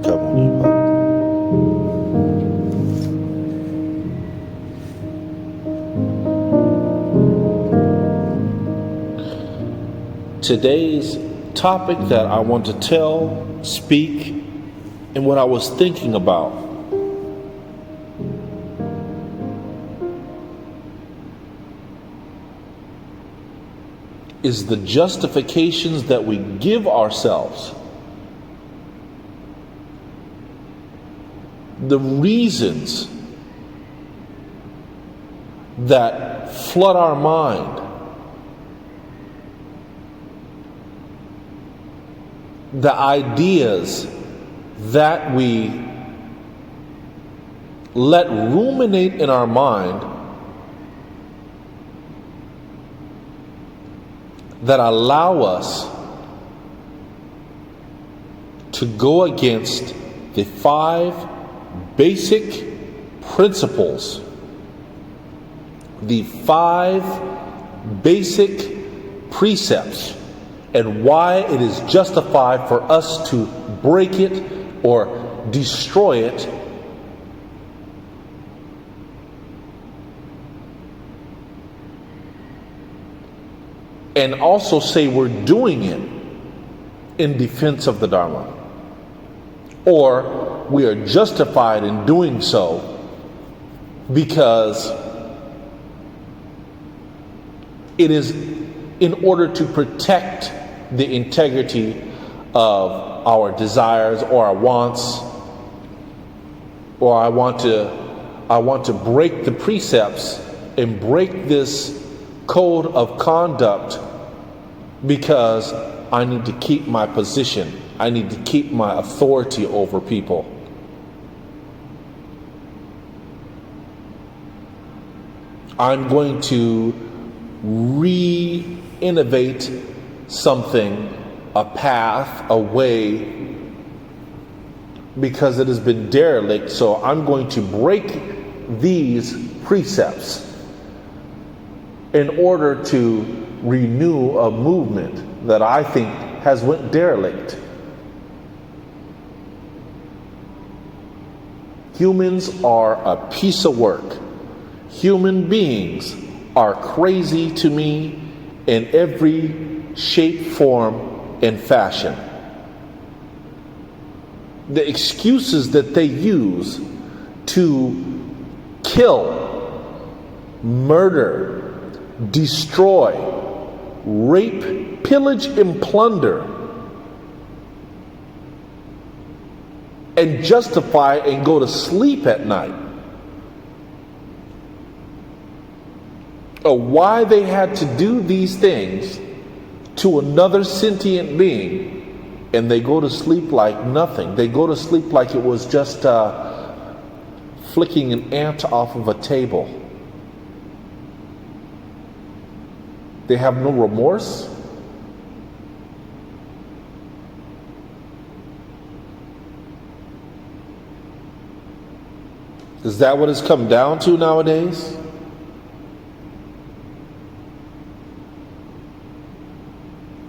come on you, Pop. Today's topic that I want to tell, speak, and what I was thinking about is the justifications that we give ourselves, the reasons that flood our mind, the ideas that we let ruminate in our mind that allow us to go against the 5 basic principles, the 5 basic precepts, and why it is justified for us to break it or destroy it, and also say we're doing it in defense of the Dharma, or we are justified in doing so because it is in order to protect the integrity of our desires or our wants, or I want to break the precepts and break this code of conduct because I need to keep my position. I need to keep my authority over people. I'm going to re-innovate something, a path, a way, because it has been derelict, so I'm going to break these precepts in order to renew a movement that I think has went derelict. Humans are a piece of work. Human beings are crazy to me in every shape, form, and fashion. The excuses that they use to kill, murder, destroy, rape, pillage, and plunder, and justify and go to sleep at night, or why they had to do these things to another sentient being, and they go to sleep like nothing. They go to sleep like it was just flicking an ant off of a table. They have no remorse. Is that what it's come down to nowadays?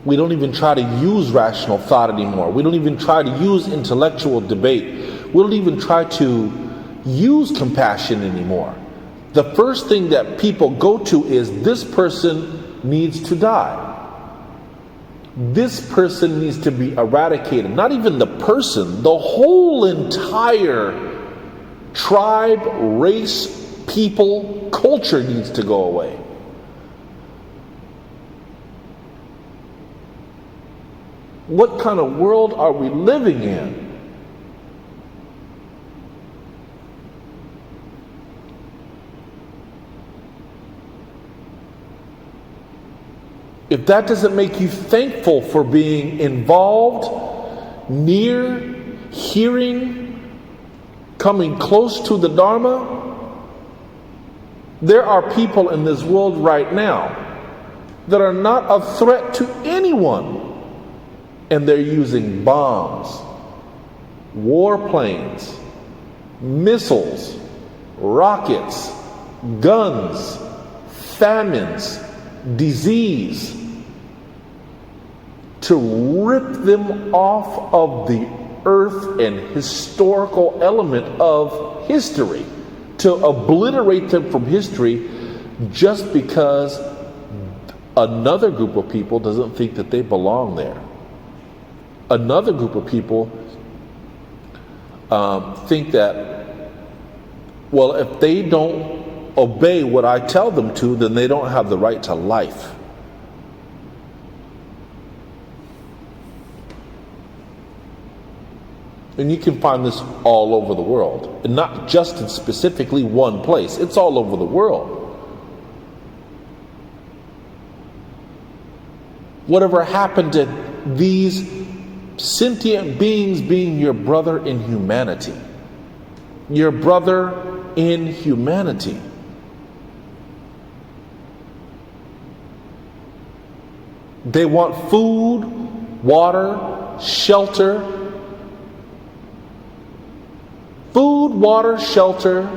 We don't even try to use rational thought anymore. We don't even try to use intellectual debate. We don't even try to use compassion anymore. The first thing that people go to is, this person needs to die. This person needs to be eradicated. Not even the person, the whole entire tribe, race, people, culture needs to go away. What kind of world are we living in? If that doesn't make you thankful for being involved, near, hearing, coming close to the Dharma, there are people in this world right now that are not a threat to anyone. And they're using bombs, warplanes, missiles, rockets, guns, famines, disease, to rip them off of the earth and historical element of history, to obliterate them from history just because another group of people doesn't think that they belong there. Another group of people think that, well, if they don't obey what I tell them to, then they don't have the right to life. And you can find this all over the world, and not just in specifically one place. It's all over the world. Whatever happened to these sentient beings being your brother in humanity? Your brother in humanity. They want food, water, shelter. Food, water, shelter,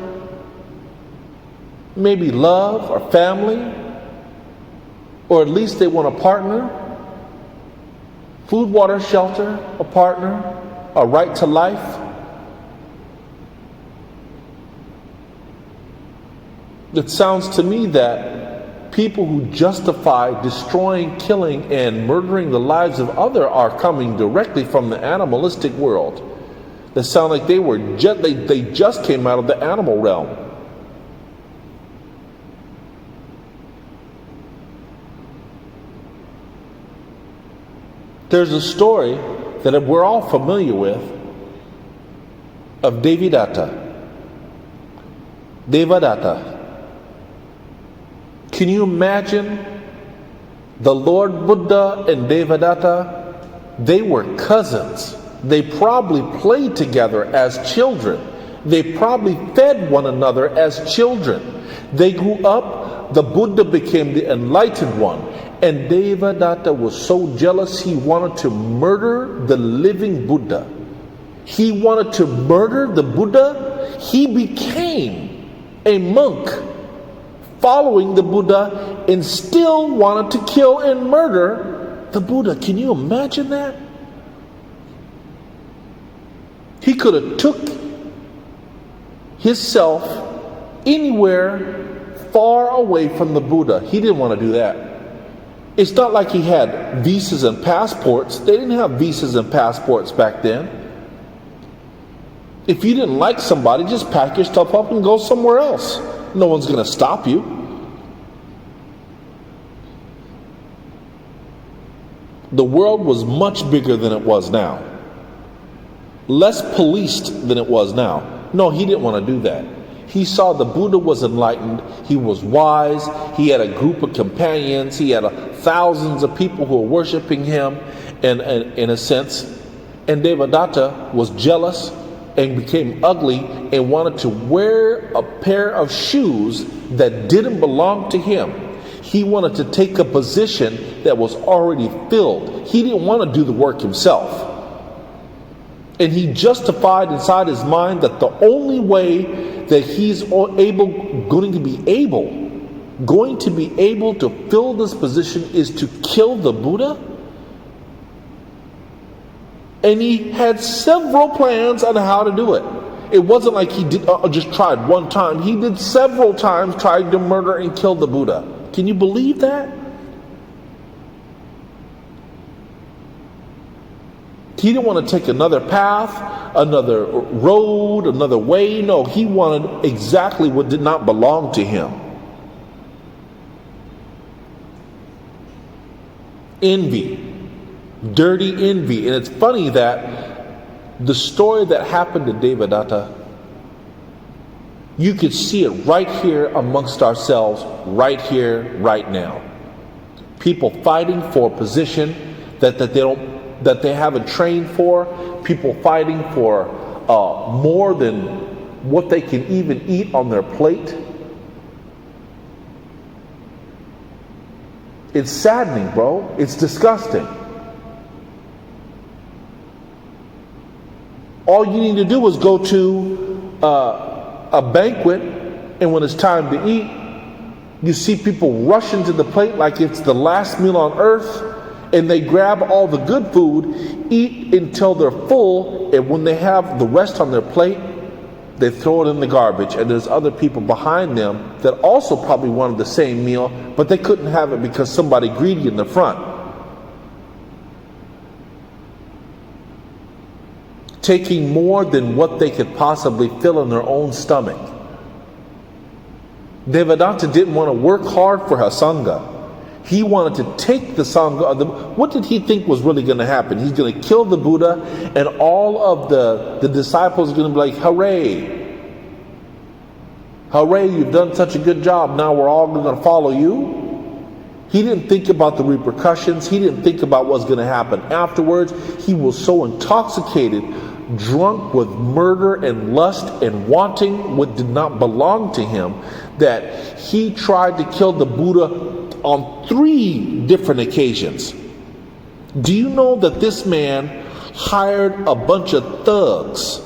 maybe love or family, or at least they want a partner. Food, water, shelter, a partner, a right to life. It sounds to me that people who justify destroying, killing, and murdering the lives of others are coming directly from the animalistic world. They sound like they just came out of the animal realm. There's a story that we're all familiar with of Devadatta. Can you imagine the Lord Buddha and Devadatta? They were cousins. They probably played together as children. They probably fed one another as children. They grew up. The Buddha became the enlightened one. And Devadatta was so jealous he wanted to murder the living Buddha. He wanted to murder the Buddha. He became a monk following the Buddha and still wanted to kill and murder the Buddha. Can you imagine that? He could have took himself anywhere far away from the Buddha. He didn't want to do that. It's not like he had visas and passports. They didn't have visas and passports back then. If you didn't like somebody, just pack your stuff up and go somewhere else. No one's going to stop you. The world was much bigger than it was now. Less policed than it was now. No, he didn't want to do that. He saw the Buddha was enlightened. He was wise. He had a group of companions. He had thousands of people who were worshiping him, and in a sense. And Devadatta was jealous and became ugly and wanted to wear a pair of shoes that didn't belong to him. He wanted to take a position that was already filled. He didn't want to do the work himself. And he justified inside his mind that the only way that he's going to be able to fill this position is to kill the Buddha. And he had several plans on how to do it. It wasn't like he did just tried one time. He did several times trying to murder and kill the Buddha. Can you believe that? He didn't want to take another path, another road, another way. No, he wanted exactly what did not belong to him. Envy. Dirty envy. And it's funny that the story that happened to Devadatta, you could see it right here amongst ourselves, right here, right now. People fighting for a position that they haven't trained for. People fighting for more than what they can even eat on their plate. It's saddening, bro. It's disgusting. All you need to do is go to a banquet, and when it's time to eat, you see people rushing to the plate like it's the last meal on earth, and they grab all the good food, eat until they're full, and when they have the rest on their plate, they throw it in the garbage. And there's other people behind them that also probably wanted the same meal, but they couldn't have it because somebody greedy in the front. Taking more than what they could possibly fill in their own stomach. Devadatta didn't want to work hard for her Sangha. He wanted to take the Sangha. What did he think was really going to happen? He's going to kill the Buddha, and all of the disciples are going to be like, hooray! Hooray, you've done such a good job. Now we're all going to follow you. He didn't think about the repercussions. He didn't think about what's going to happen afterwards. He was so intoxicated, drunk with murder and lust and wanting what did not belong to him, that he tried to kill the Buddha on 3 different occasions. Do you know that this man hired a bunch of thugs?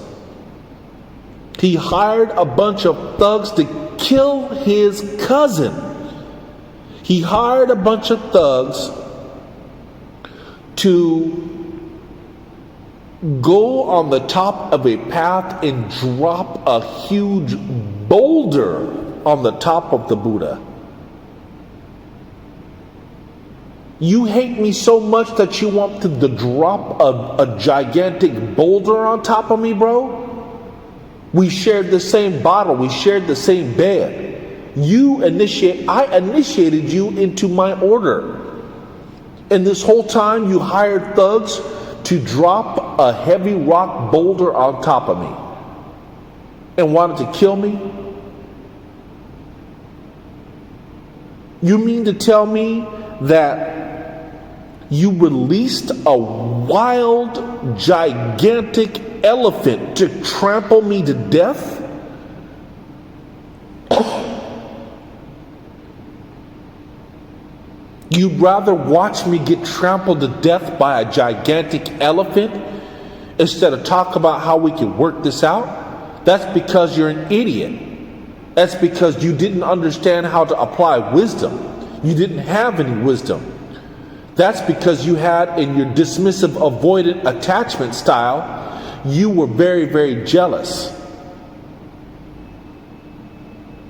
He hired a bunch of thugs to kill his cousin. He hired a bunch of thugs to go on the top of a path and drop a huge boulder on the top of the Buddha. You hate me so much that you want to drop a gigantic boulder on top of me, bro? We shared the same bottle. We shared the same bed. I initiated you into my order. And this whole time you hired thugs to drop a heavy rock boulder on top of me and wanted to kill me? You mean to tell me that you released a wild, gigantic elephant to trample me to death? You'd rather watch me get trampled to death by a gigantic elephant instead of talk about how we can work this out? That's because you're an idiot. That's because you didn't understand how to apply wisdom. You didn't have any wisdom. That's because you had, in your dismissive, avoidant attachment style, you were very, very jealous.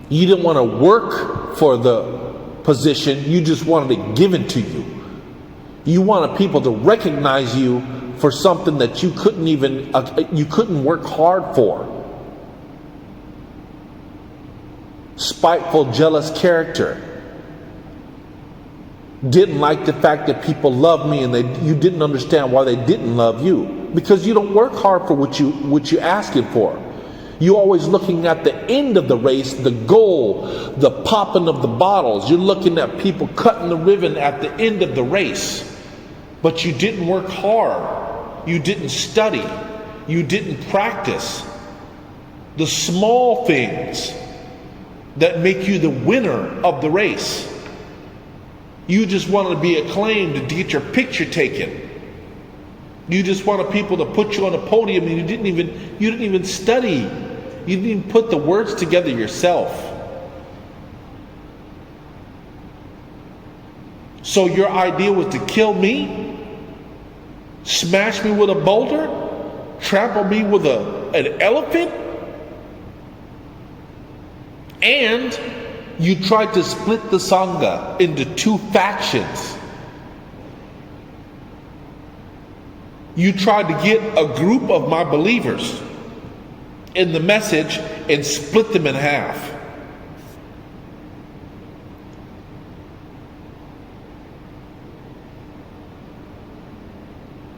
You didn't want to work for the position, you just wanted it given to you. You wanted people to recognize you for something that you couldn't work hard for. Spiteful, jealous character. Didn't like the fact that people love me, and you didn't understand why they didn't love you, because you don't work hard for what you asking for. You're always looking at the end of the race, the goal, the popping of the bottles. You're looking at people cutting the ribbon at the end of the race, but you didn't work hard. You didn't study. You didn't practice the small things that make you the winner of the race. You just wanted to be acclaimed to get your picture taken. You just wanted people to put you on a podium, and you didn't even study. You didn't even put the words together yourself. So your idea was to kill me, smash me with a boulder, trample me with an elephant, and you tried to split the Sangha into 2 factions. You tried to get a group of my believers in the message and split them in half.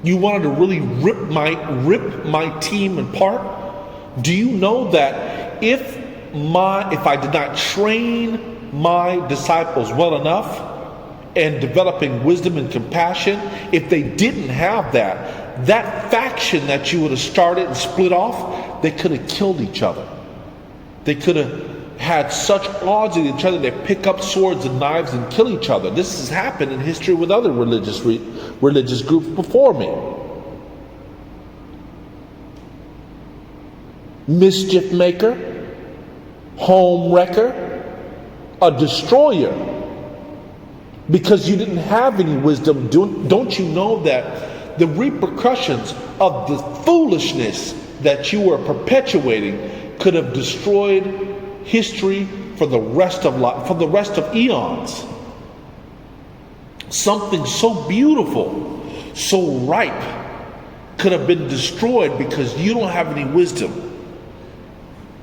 You wanted to really rip my team apart. Do you know that if I did not train my disciples well enough in developing wisdom and compassion, if they didn't have that faction that you would have started and split off, they could have killed each other. They could have had such odds with each other, they pick up swords and knives and kill each other. This has happened in history with other religious groups before me. Mischief maker, home wrecker, a destroyer. because you didn't have any wisdom. Don't you know that the repercussions of the foolishness that you were perpetuating could have destroyed history for the rest of life, for the rest of eons? Something so beautiful, so ripe, could have been destroyed because you don't have any wisdom.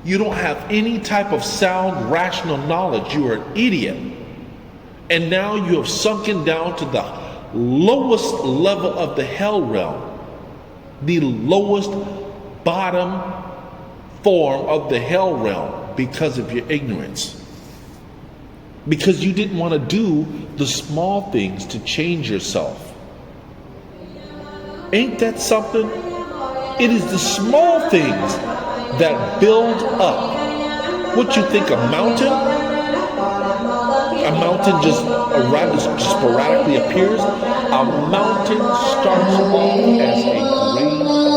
You don't have any type of sound, rational knowledge. You are an idiot. And now you have sunken down to the lowest level of the hell realm, the lowest bottom form of the hell realm, because of your ignorance. Because you didn't want to do the small things to change yourself. Ain't that something? It is the small things that build up. What you think, a mountain? A mountain just sporadically appears. A mountain starts off as a grain